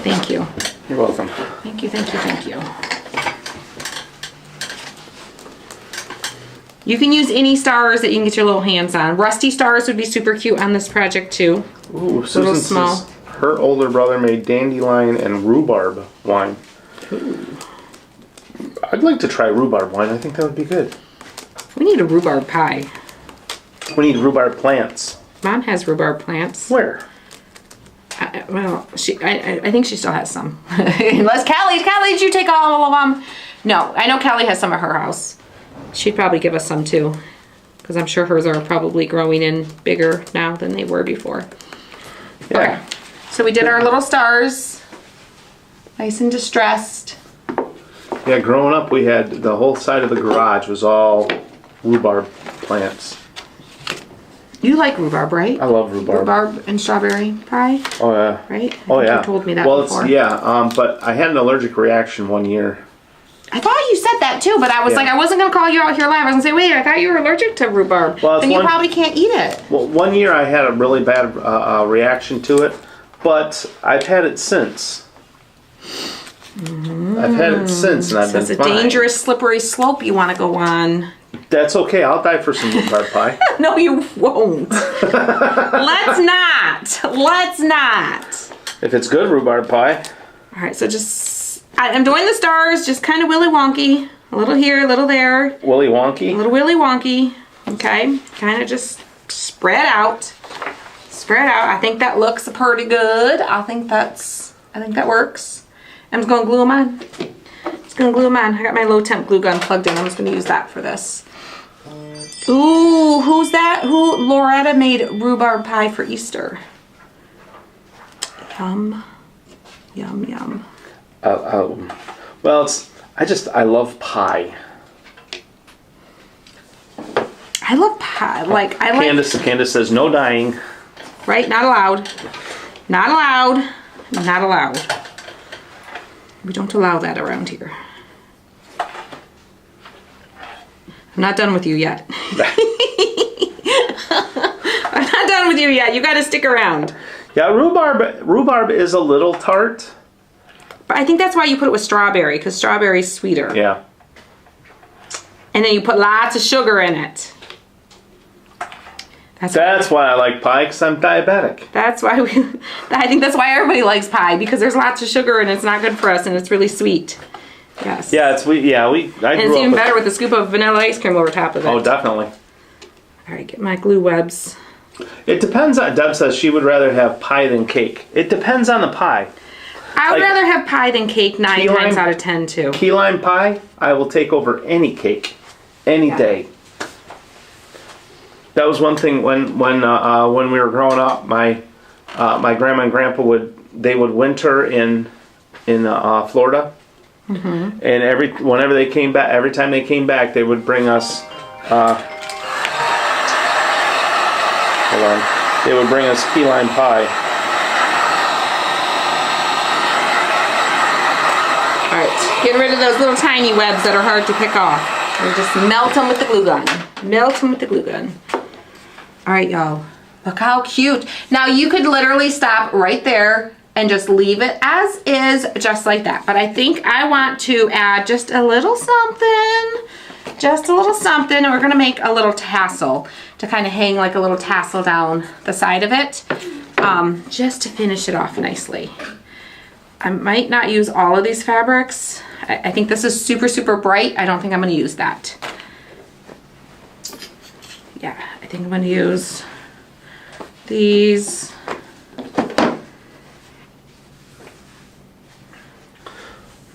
Thank you. You're welcome. Thank you, thank you, thank you. You can use any stars that you can get your little hands on. Rusty stars would be super cute on this project too. Ooh, Susan says her older brother made dandelion and rhubarb wine. Ooh. I'd like to try rhubarb wine. I think that would be good. We need a rhubarb pie. We need rhubarb plants. Mom has rhubarb plants. Where? Well, I think she still has some. Unless Callie, did you take all of them? No, I know Callie has some at her house. She'd probably give us some too, because I'm sure hers are probably growing in bigger now than they were before. Yeah. Okay, so we did our little stars, nice and distressed. Yeah, growing up, we had the whole side of the garage was all rhubarb plants. You like rhubarb, right? I love rhubarb. Rhubarb and strawberry pie, Oh yeah. right? Oh yeah. You told me that well, before. It's, yeah, but I had an allergic reaction one year. I thought you said that too, but I was like, I wasn't going to call you out here live. I was going to say, wait, I thought you were allergic to rhubarb. Well, then you probably can't eat it. Well, one year I had a really bad reaction to it, but I've had it since. I've had it since, and I've So been it's a fine. dangerous, slippery slope you want to go on. That's okay. I'll die for some rhubarb pie. No, you won't. Let's not. Let's not. If it's good rhubarb pie. All right, so I'm doing the stars, just kind of willy wonky. A little here, a little there. Willy A wonky. little willy wonky. Okay, kind of just spread out. Spread out. I think that looks pretty good. I think that works. I'm just gonna glue them on. Just gonna glue them on. I got my low temp glue gun plugged in. I'm just gonna use that for this. Ooh, who's that? Loretta made rhubarb pie for Easter. Yum. Yum, yum. Well, I love pie. I love pie. Like, I like... Candace says no dying. Right? Not allowed. Not allowed. Not allowed. We don't allow that around here. I'm not done with you yet. I'm not done with you yet. You got to stick around. Yeah, rhubarb is a little tart. But I think that's why you put it with strawberry, because strawberry's sweeter. Yeah. And then you put lots of sugar in it. That's why I like pie, because I'm diabetic. That's why I think that's why everybody likes pie, because there's lots of sugar and it's not good for us and it's really sweet. Yes. Yeah, it's sweet. Yeah, and it's even better with a scoop of vanilla ice cream over top of it. Oh, definitely. All right, get my glue webs. It depends on, Deb says she would rather have pie than cake. It depends on the pie. I would rather have pie than cake 9 times out of 10 too. Key lime pie, I will take over any cake, any day. That was one thing when we were growing up. My grandma and grandpa would winter in Florida, and whenever they came back, every time they came back, they would bring us. Hold on, they would bring us key lime pie. All right, getting rid of those little tiny webs that are hard to pick off. And just melt them with the glue gun. Melt them with the glue gun. All right, y'all. Look how cute. Now you could literally stop right there and just leave it as is, just like that. But I think I want to add just a little something. Just a little something. And we're gonna make a little tassel to kind of hang like a little tassel down the side of it. Just to finish it off nicely. I might not use all of these fabrics. I think this is super, super bright. I don't think I'm gonna use that. Yeah, I think I'm gonna use these.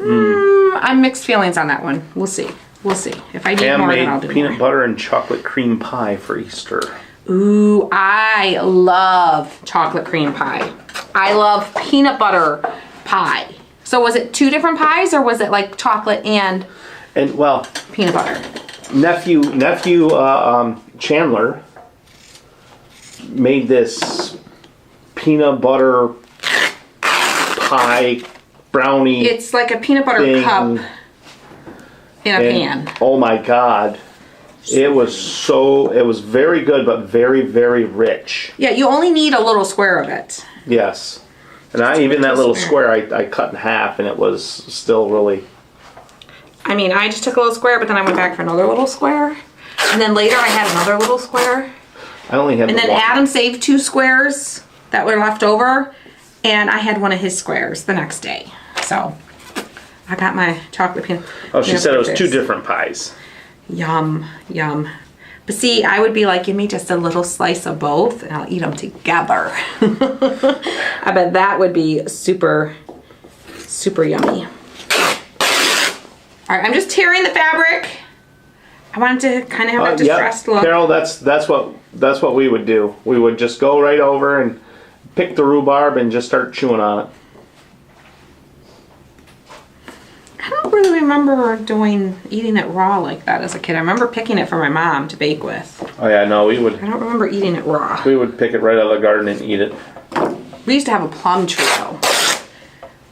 I'm mixed feelings on that one. We'll see. We'll see. If I need more, then I'll do peanut more. butter and chocolate cream pie for Easter. Ooh, I love chocolate cream pie. I love peanut butter pie. So was it 2 different pies, or was it like chocolate and well, peanut butter? nephew Chandler made this peanut butter pie brownie. It's like a peanut butter thing. cup in a pan. Oh my God. It was very good, but very, very rich. Yeah, you only need a little square of it. Yes. And even that little square I cut in half, and it was still really... I mean, I just took a little square, but then I went back for another little square. And then later I had another little square. I only had And then one. Adam saved 2 squares that were left over. And I had one of his squares the next day. So, I got my chocolate peanut. Oh, she said it was 2 different pies. Yum, yum. But see, I would be like, give me just a little slice of both and I'll eat them together. I bet that would be super, super yummy. All right, I'm just tearing the fabric. I wanted to kind of have a distressed look. Carol, that's what we would do. We would just go right over and pick the rhubarb and just start chewing on it. I don't really remember eating it raw like that as a kid. I remember picking it for my mom to bake with. Oh yeah, no, we would. I don't remember eating it raw. We would pick it right out of the garden and eat it. We used to have a plum tree though.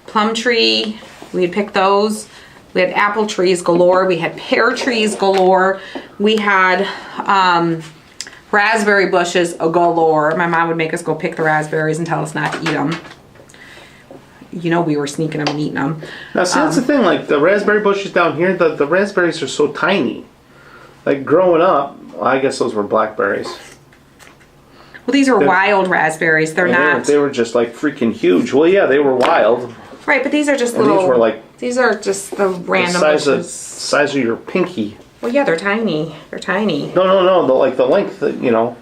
Plum tree, we'd pick those. We had apple trees galore. We had pear trees galore. We had raspberry bushes galore. My mom would make us go pick the raspberries and tell us not to eat them. You know, we were sneaking them and eating them. Now, see, that's the thing. Like the raspberry bushes down here, the raspberries are so tiny. Like growing up, I guess those were blackberries. Well, these are wild raspberries. They're not. They were just like freaking huge. Well, yeah, they were wild. Right, but these are just And little. these were like these are just the random bushes. Size of your pinky. Well, yeah, they're tiny. They're tiny. No. Like the length, you know.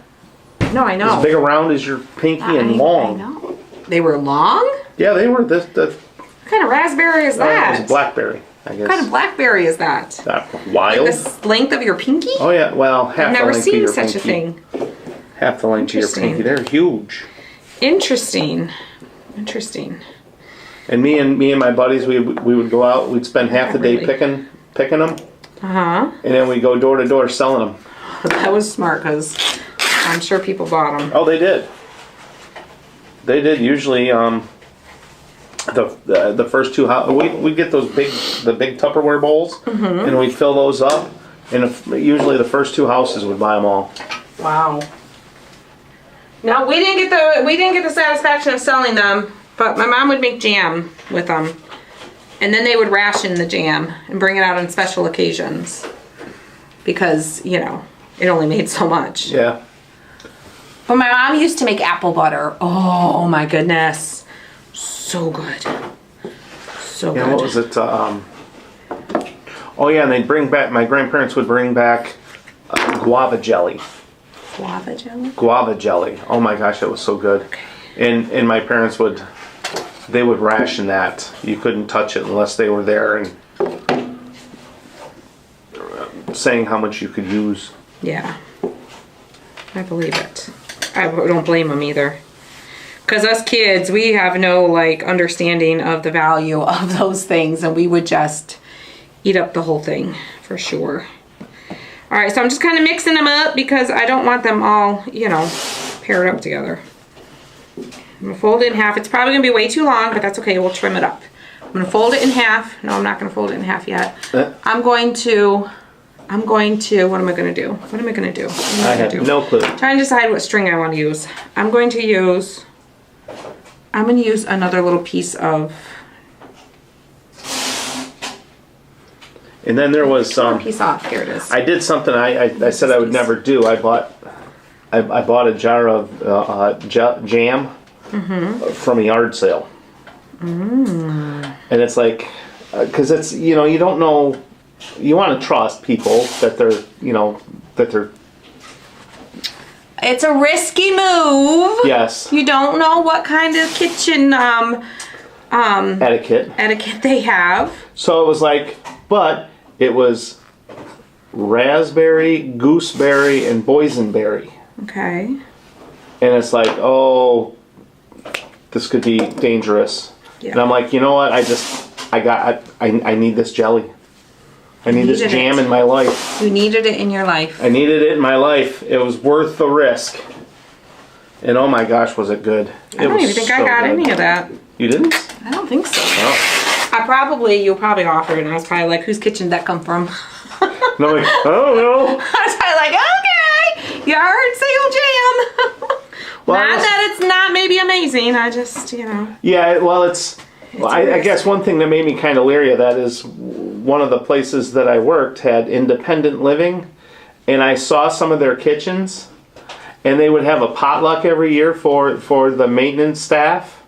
No, I know. As big around as your pinky and long. I know. They were long? Yeah, they were this. What kind of raspberry is that? It was blackberry, I guess. What kind of blackberry is that? Wild? Like the length of your pinky? Oh yeah, well, half I've the never length of seen your such pinky. a thing. Half the length of your pinky. They're huge. Interesting. Interesting. And me and my buddies, we would go out. We'd spend half the day picking them. Uh-huh. And then we go door to door selling them. That was smart because I'm sure people bought them. Oh, they did. They did. Usually, the first 2 we get the big Tupperware bowls, and we fill those up. And usually the first 2 houses would buy them all. Wow. No, we didn't get the satisfaction of selling them, but my mom would make jam with them. And then they would ration the jam and bring it out on special occasions. Because, you know, it only made so much. Yeah. But my mom used to make apple butter. Oh my goodness. So good. So Yeah, good. what was it? Oh yeah, and they'd bring back, my grandparents would bring back guava jelly. Guava jelly? Guava jelly. Oh my gosh, that was so good. Okay. And my parents would ration that. You couldn't touch it unless they were there and saying how much you could use. Yeah. I believe it. I don't blame them either. Because us kids, we have no like understanding of the value of those things, and we would just eat up the whole thing for sure. All right, so I'm just kind of mixing them up because I don't want them all, you know, paired up together. I'm gonna fold it in half. It's probably gonna be way too long, but that's okay. We'll trim it up. I'm gonna fold it in half. No, I'm not gonna fold it in half yet. I'm going to. What am I gonna do? What am I gonna do? I have no clue. Trying to decide what string I want to use. I'm going to use another little piece of. And then there was Piece off. Here it is. I did something I said I would never do. I bought a jar of jam from a yard sale. And it's like, because it's, you know, you don't know, you want to trust people that they're, you know, that they're. It's a risky move. Yes. You don't know what kind of kitchen etiquette they have. So it was like, but it was raspberry, gooseberry, and boysenberry. Okay. And it's like, oh, this could be dangerous. Yeah. And I'm like, you know what? I just I need this jelly. I need this jam in my life. You needed it in your life. I needed it in my life. It was worth the risk. And oh my gosh, was it good. I don't even think I got any of that. You didn't? I don't think so. Oh. You'll probably offer it, and I was probably like, whose kitchen did that come from? And I'm like, oh no. I was probably like, okay, yard sale jam. Well, not that it's not maybe amazing, I just, Yeah, well, I guess one thing that made me kind of leery of that is one of the places that I worked had independent living, and I saw some of their kitchens, and they would have a potluck every year for the maintenance staff.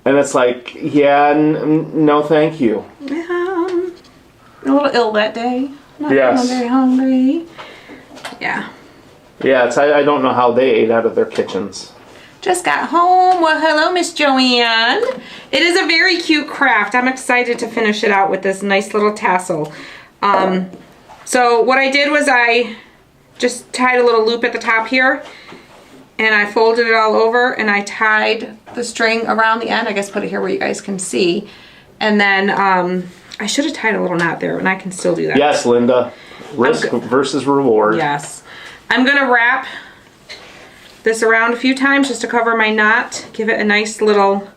And it's like, yeah, no thank you. A little ill that day. Not very hungry. Yeah. Yeah, I don't know how they ate out of their kitchens. Just got home. Well, hello, Miss Joanne. It is a very cute craft. I'm excited to finish it out with this nice little tassel. So what I did was I just tied a little loop at the top here, and I folded it all over, and I tied the string around the end. I guess put it here where you guys can see. And then I should have tied a little knot there, and I can still do that. Yes, Linda. Risk versus reward. Yes. I'm going to wrap this around a few times just to cover my knot. Give it a nice little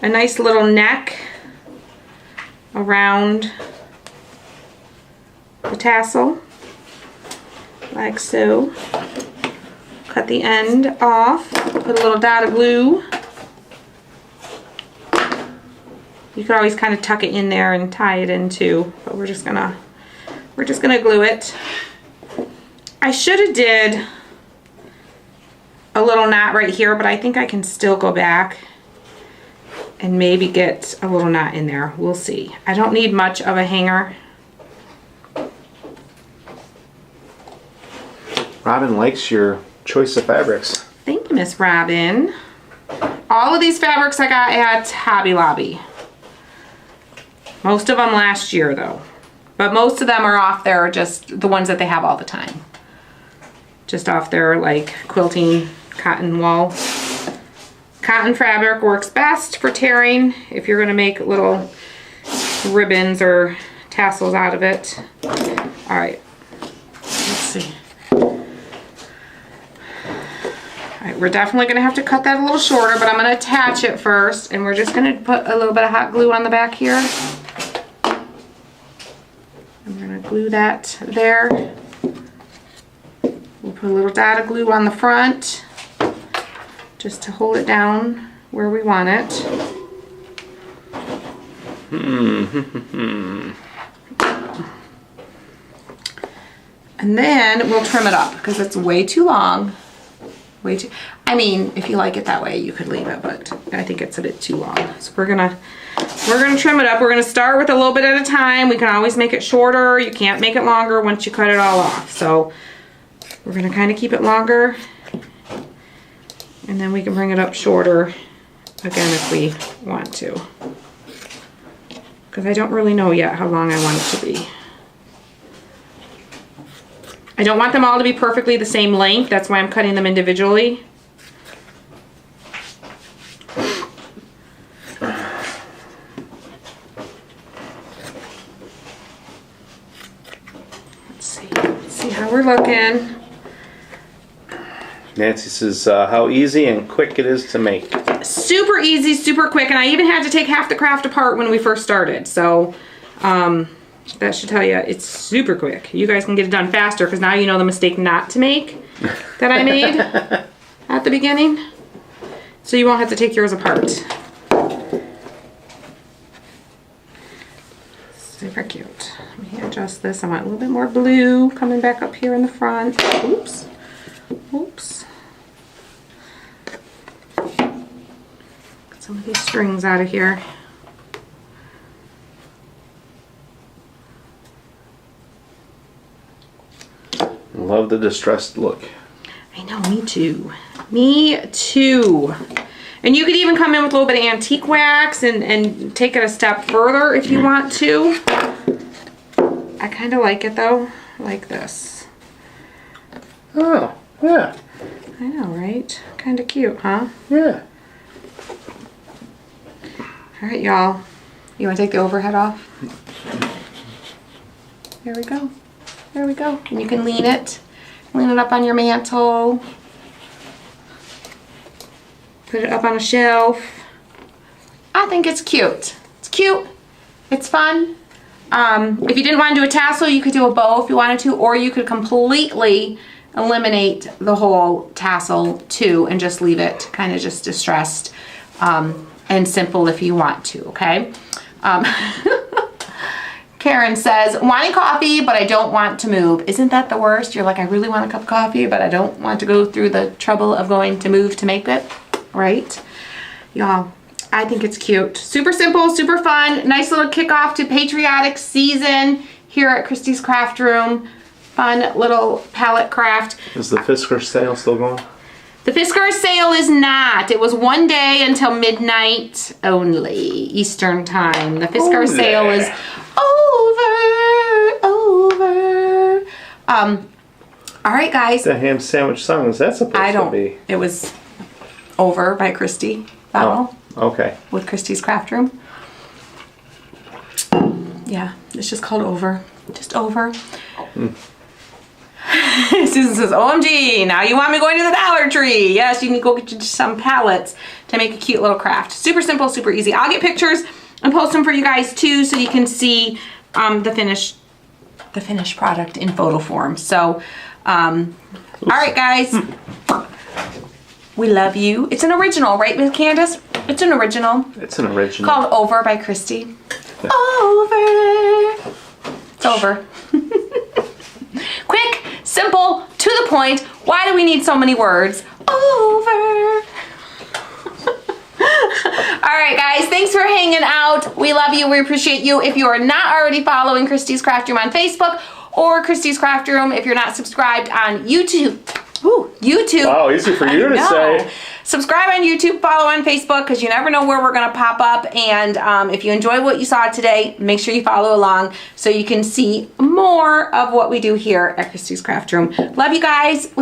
neck around the tassel, like so. Cut the end off, put a little dot of glue. You could always kind of tuck it in there and tie it in too, but we're just gonna glue it. I should have did a little knot right here, but I think I can still go back and maybe get a little knot in there. We'll see. I don't need much of a hanger. Robin likes your choice of fabrics. Thank you, Miss Robin. All of these fabrics I got at Hobby Lobby. Most of them last year though. But most of them are off there, just the ones that they have all the time. Just off their like quilting cotton wall. Cotton fabric works best for tearing if you're gonna make little ribbons or tassels out of it. All right, let's see. Alright, we're definitely going to have to cut that a little shorter, but I'm going to attach it first, and we're just going to put a little bit of hot glue on the back here. I'm going to glue that there. We'll put a little dot of glue on the front, just to hold it down where we want it. And then we'll trim it up, because it's way too long. I mean, if you like it that way, you could leave it, but I think it's a bit too long. So we're gonna trim it up. We're gonna start with a little bit at a time. We can always make it shorter. You can't make it longer once you cut it all off. So we're gonna kind of keep it longer, and then we can bring it up shorter again if we want to. Because I don't really know yet how long I want it to be. I don't want them all to be perfectly the same length. That's why I'm cutting them individually. Let's see how we're looking. Nancy says how easy and quick it is to make. Super easy, super quick, and I even had to take half the craft apart when we first started. So, that should tell you it's super quick. You guys can get it done faster because now you know the mistake not to make that I made at the beginning. So you won't have to take yours apart. Super cute. Let me adjust this. I want a little bit more blue coming back up here in the front. Oops. Oops. Get some of these strings out of here. Love the distressed look. I know, me too. Me too. And you could even come in with a little bit of antique wax and take it a step further if you want to. I kind of like it though, like this. Oh, yeah. I know, right? Kind of cute, huh? Yeah. All right, y'all. You want to take the overhead off? There we go. There we go. And you can lean it up on your mantle. Put it up on a shelf. I think it's cute. It's cute. It's fun. If you didn't want to do a tassel, you could do a bow if you wanted to, or you could completely eliminate the whole tassel too and just leave it kind of just distressed and simple if you want to, okay? Karen says, wanting coffee, but I don't want to move. Isn't that the worst? You're like, I really want a cup of coffee, but I don't want to go through the trouble of going to move to make it, right? Y'all, I think it's cute. Super simple, super fun. Nice little kickoff to patriotic season here at Christy's Craft Room. Fun little palette craft. Is the Fisker sale still going? The Fisker sale is not. It was one day until midnight only, Eastern time. The Fisker sale is over. All right, guys. The ham sandwich song, is that supposed to be? It was Over by Christy Bowell. Oh, okay. With Christy's Craft Room. Yeah, it's just called Over. Just Over. Susan says, OMG, now you want me going to the Dollar Tree. Yes, you can go get you some pallets to make a cute little craft. Super simple, super easy. I'll get pictures and post them for you guys too so you can see the finished product in photo form. So, all right, guys. We love you. It's an original, right, Miss Candace? It's an original. It's an original. Called Over by Christy. Over. It's over. Quick, simple, to the point. Why do we need so many words? Over. All right, guys, thanks for hanging out. We love you. We appreciate you. If you are not already following Christy's Craft Room on Facebook or Christy's Craft Room, if you're not subscribed on YouTube. Ooh, YouTube. Wow, easy for you to say. Subscribe on YouTube, follow on Facebook, because you never know where we're going to pop up. And if you enjoy what you saw today, make sure you follow along so you can see more of what we do here at Christy's Craft Room. Love you guys.